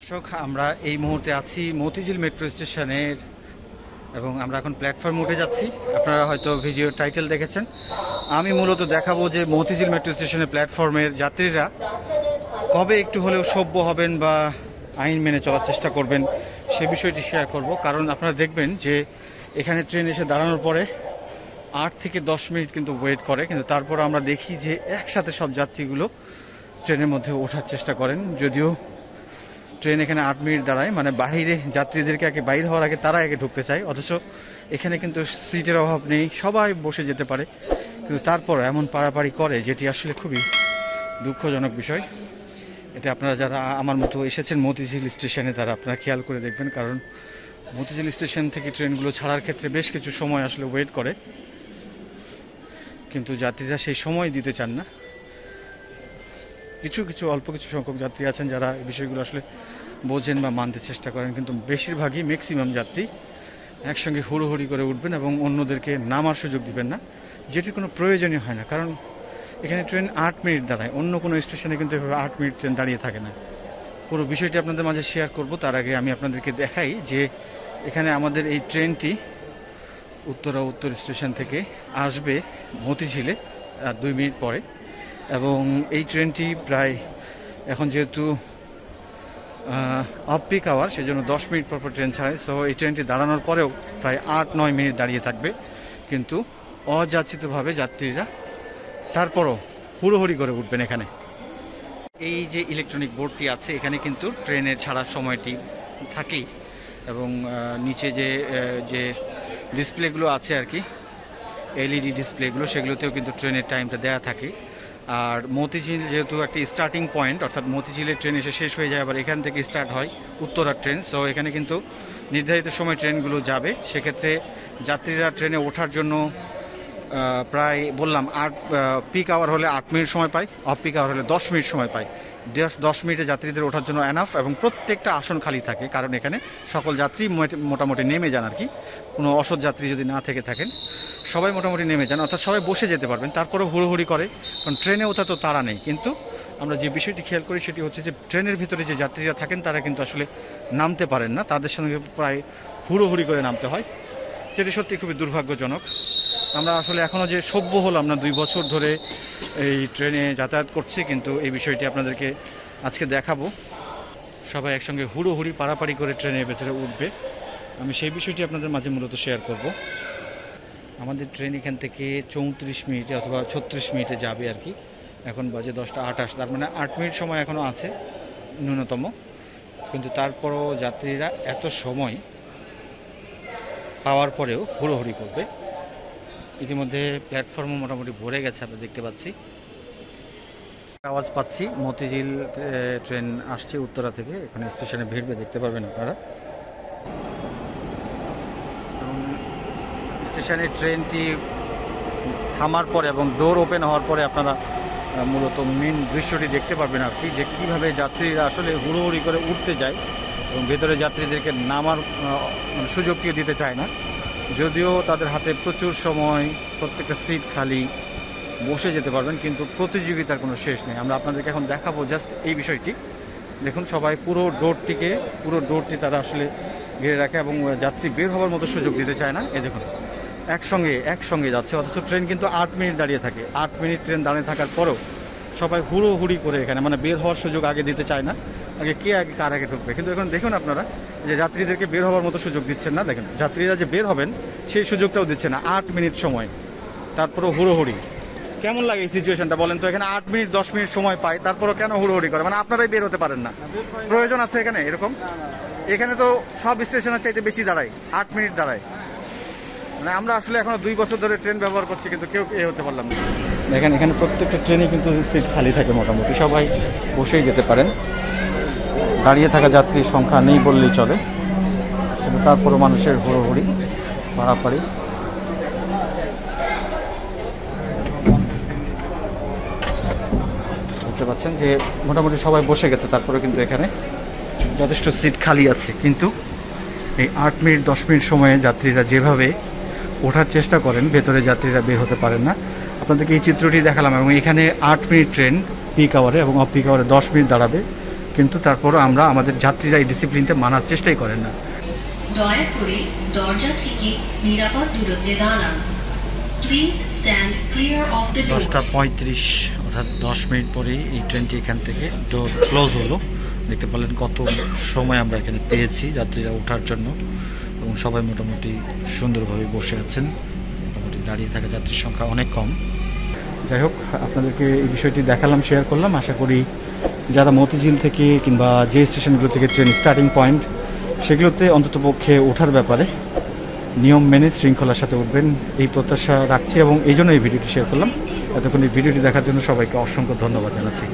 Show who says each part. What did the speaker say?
Speaker 1: দর্শক, আমরা এই মুহূর্তে আছি মতিঝিল মেট্রো স্টেশনের এবং আমরা এখন প্ল্যাটফর্মে উঠে যাচ্ছি। আপনারা হয়তো ভিডিও টাইটেল দেখেছেন। আমি মূলত দেখাবো যে মতিঝিল মেট্রো স্টেশনের প্ল্যাটফর্মের যাত্রীরা কবে একটু হলেও সভ্য হবেন বা আইন মেনে চলার চেষ্টা করবেন সে বিষয়টি শেয়ার করব। কারণ আপনারা দেখবেন যে এখানে ট্রেন এসে দাঁড়ানোর পরে 8 থেকে 10 মিনিট কিন্তু ওয়েট করে, কিন্তু তারপর আমরা দেখি যে একসাথে সব যাত্রীগুলো ট্রেনের মধ্যে ওঠার চেষ্টা করেন। যদিও ট্রেন এখানে 8 মিনিট দাঁড়ায়, মানে বাইরে যাত্রীদেরকে আগে বাইরে হওয়ার আগে তারা আগে ঢুকতে চায়, অথচ এখানে কিন্তু সিটের অভাব নেই, সবাই বসে যেতে পারে, কিন্তু তারপর এমন পারাপারি করে যেটি আসলে খুবই দুঃখজনক বিষয়। এটা আপনারা যারা আমার মতো এসেছেন মতিঝিল স্টেশনে তারা আপনারা খেয়াল করে দেখবেন, কারণ মতিঝিল স্টেশন থেকে ট্রেনগুলো ছাড়ার ক্ষেত্রে বেশ কিছু সময় আসলে ওয়েট করে, কিন্তু যাত্রীরা সেই সময় দিতে চান না। কিছু অল্প কিছু সংখ্যক যাত্রী আছেন যারা এই বিষয়গুলো আসলে বোঝেন বা মানতে চেষ্টা করেন, কিন্তু বেশিরভাগই ম্যাক্সিমাম যাত্রী একসঙ্গে হুড়োহুড়ি করে উঠবেন এবং অন্যদেরকে নামার সুযোগ দিবেন না, যেটির কোনো প্রয়োজনই হয় না। কারণ এখানে ট্রেন 8 মিনিট দাঁড়ায়, অন্য কোনো স্টেশনে কিন্তু এভাবে 8 মিনিট ট্রেন দাঁড়িয়ে থাকে না। পুরো বিষয়টি আপনাদের মাঝে শেয়ার করব, তার আগে আমি আপনাদেরকে দেখাই যে এখানে আমাদের এই ট্রেনটি উত্তর স্টেশন থেকে আসবে মতিঝিলে আর 2 মিনিট পরে, এবং এই ট্রেনটি প্রায় এখন যেহেতু অফ পিক আওয়ার সেজন্য 10 মিনিট পর ট্রেন ছাড়ে। সো এই ট্রেনটি দাঁড়ানোর পরেও প্রায় 8-9 মিনিট দাঁড়িয়ে থাকবে, কিন্তু অযাচিতভাবে যাত্রীরা তারপরও হুড়োহুড়ি করে উঠবেন এখানে। এই যে ইলেকট্রনিক বোর্ডটি আছে এখানে কিন্তু ট্রেনের ছাড়ার সময়টি থাকেই, এবং নিচে যে ডিসপ্লেগুলো আছে আর কি, এলইডি ডিসপ্লেগুলো, সেগুলোতেও কিন্তু ট্রেনের টাইমটা দেওয়া থাকে। আর মতিঝিল যেহেতু একটি স্টার্টিং পয়েন্ট, অর্থাৎ মতিঝিলের ট্রেন এসে শেষ হয়ে যায়, আবার এখান থেকে স্টার্ট হয় উত্তরার ট্রেন। সো এখানে কিন্তু নির্ধারিত সময় ট্রেনগুলো যাবে, সেক্ষেত্রে যাত্রীরা ট্রেনে ওঠার জন্য প্রায় বললাম পিক আওয়ার হলে 8 মিনিট সময় পায়, অফ পিক আওয়ার হলে 10 মিনিট সময় পায়। 10 মিনিটে যাত্রীদের ওঠার জন্য এনাফ, এবং প্রত্যেকটা আসন খালি থাকে, কারণ এখানে সকল যাত্রী মোটামুটি নেমে যান আর কি। কোনো অসৎ যাত্রী যদি না থেকে থাকেন সবাই মোটামুটি নেমে যান, অর্থাৎ সবাই বসে যেতে পারবেন। তারপরেও হুড়োহুড়ি করে, কারণ ট্রেনে ওঠা তো তাড়া নেই। কিন্তু আমরা যে বিষয়টি খেয়াল করি সেটি হচ্ছে যে ট্রেনের ভিতরে যে যাত্রীরা থাকেন তারা কিন্তু আসলে নামতে পারেন না, তাদের সঙ্গে প্রায় হুড়োহুড়ি করে নামতে হয়, যেটি সত্যি খুবই দুর্ভাগ্যজনক। আমরা আসলে এখনও যে সভ্য হলাম না, 2 বছর ধরে এই ট্রেনে যাতায়াত করছি, কিন্তু এই বিষয়টি আপনাদেরকে আজকে দেখাবো। সবাই একসঙ্গে হুড়োহুড়ি পারাপারি করে ট্রেনের ভেতরে উঠবে, আমি সেই বিষয়টি আপনাদের মাঝে মূলত শেয়ার করব। আমাদের ট্রেন এখান থেকে 34 মিনিটে অথবা 36 মিনিটে যাবে আর কি। এখন বাজে 10টা 28, তার মানে 8 মিনিট সময় এখনও আছে ন্যূনতম, কিন্তু তারপরও যাত্রীরা এত সময় পাওয়ার পরেও হুড়োহুড়ি করবে। ইতিমধ্যে প্ল্যাটফর্মও মোটামুটি ভরে গেছে, আমরা দেখতে পাচ্ছি, আওয়াজ পাচ্ছি। মতিঝিল ট্রেন আসছে উত্তরা থেকে, এখানে স্টেশনে ভিড়বে, দেখতে পারবেন আপনারা। স্টেশনে ট্রেনটি থামার পরে এবং ডোর ওপেন হওয়ার পরে আপনারা মূলত মেন দৃশ্যটি দেখতে পারবেন আর কি, যে কীভাবে যাত্রীরা আসলে হুড়োহুড়ি করে উঠতে যায় এবং ভেতরে যাত্রীদেরকে নামার সুযোগটিও দিতে চায় না। যদিও তাদের হাতে প্রচুর সময়, প্রত্যেকটা সিট খালি, বসে যেতে পারবেন, কিন্তু প্রতিযোগিতার কোনো শেষ নেই। আমরা আপনাদেরকে এখন দেখাবো জাস্ট এই বিষয়টি। দেখুন, সবাই পুরো ডোরটি তারা আসলে ঘিরে রাখে এবং যাত্রী বের হওয়ার মতো সুযোগ দিতে চায় না। এই দেখুন, একসঙ্গে যাচ্ছে, অথচ ট্রেন কিন্তু 8 মিনিট দাঁড়িয়ে থাকে। 8 মিনিট ট্রেন দাঁড়িয়ে থাকার পরেও সবাই হুড়োহুড়ি করে এখানে, মানে বের হওয়ার সুযোগ আগে দিতে চায় না, কে আগে কার আগে ঢুকবে। কিন্তু এখন দেখুন আপনারা যে যাত্রীদেরকে বের হওয়ার মতো সুযোগ দিচ্ছেন না। দেখেন, যাত্রীরা যে বের হবেন সেই সুযোগটাও দিচ্ছে না। 8 মিনিট সময়, তারপরও হুড়োহুড়ি। কেমন লাগে এই সিচুয়েশনটা বলেন তো? এখানে 8 মিনিট 10 মিনিট সময় পায়, তারপরও কেন হুড়োহুড়ি করে? মানে আপনারাই বের হতে পারেন না? প্রয়োজন আছে এখানে এরকম? এখানে তো সব স্টেশনের চাইতে বেশি দাঁড়ায়, 8 মিনিট দাঁড়ায়। মানে আমরা আসলে এখনো 2 বছর ধরে ট্রেন ব্যবহার করছি, কিন্তু কেউ হতে পারলাম না। দেখেন, এখানে প্রত্যেকটা ট্রেনে কিন্তু সিট খালি থাকে, মোটামুটি সবাই বসেই যেতে পারেন। দাঁড়িয়ে থাকা যাত্রীর সংখ্যা নেই বললেই চলে, কিন্তু তারপরও মানুষের হুড়োহুড়ি পারাপারি। দেখতে পাচ্ছেন যে মোটামুটি সবাই বসে গেছে, তারপরে কিন্তু এখানে যথেষ্ট সিট খালি আছে। কিন্তু এই 8 মিনিট 10 মিনিট সময়ে যাত্রীরা যেভাবে ওঠার চেষ্টা করেন, ভেতরে যাত্রীরা বের হতে পারেন না। আপনাদেরকে এই চিত্রটি দেখালাম, এবং এখানে 8 মিনিট ট্রেন পিক আওয়ারে এবং অফ পিক আওয়ারে 10 মিনিট দাঁড়াবে, কিন্তু তারপরও আমরা আমাদের যাত্রীরা এই ডিসিপ্লিনটা মানার চেষ্টাই করেন না।
Speaker 2: দয়া করে দরজা থেকে নিরাপদ দূরত্বে দাঁড়ান। Please stand clear of the door.
Speaker 1: 10:35 অর্থাৎ 10 মিনিট পরেই এই ট্রেনটি এখান থেকে ডোর ক্লোজ হলো। দেখতে পেলেন কত সময় আমরা এখানে পেয়েছি যাত্রীরা ওঠার জন্য, এবং সবাই মোটামুটি সুন্দরভাবে বসে আছেন। মোটামুটি দাঁড়িয়ে থাকা যাত্রীর সংখ্যা অনেক কম। যাই হোক, আপনাদেরকে এই বিষয়টি দেখালাম, শেয়ার করলাম। আশা করি যারা মতিঝিল থেকে কিংবা যে স্টেশনগুলো থেকে ট্রেন স্টার্টিং পয়েন্ট সেগুলোতে অন্ততপক্ষে ওঠার ব্যাপারে নিয়ম মেনে শৃঙ্খলার সাথে উঠবেন, এই প্রত্যাশা রাখছি এবং এই জন্য এই ভিডিওটি শেয়ার করলাম। এতক্ষণ এই ভিডিওটি দেখার জন্য সবাইকে অসংখ্য ধন্যবাদ জানাচ্ছি।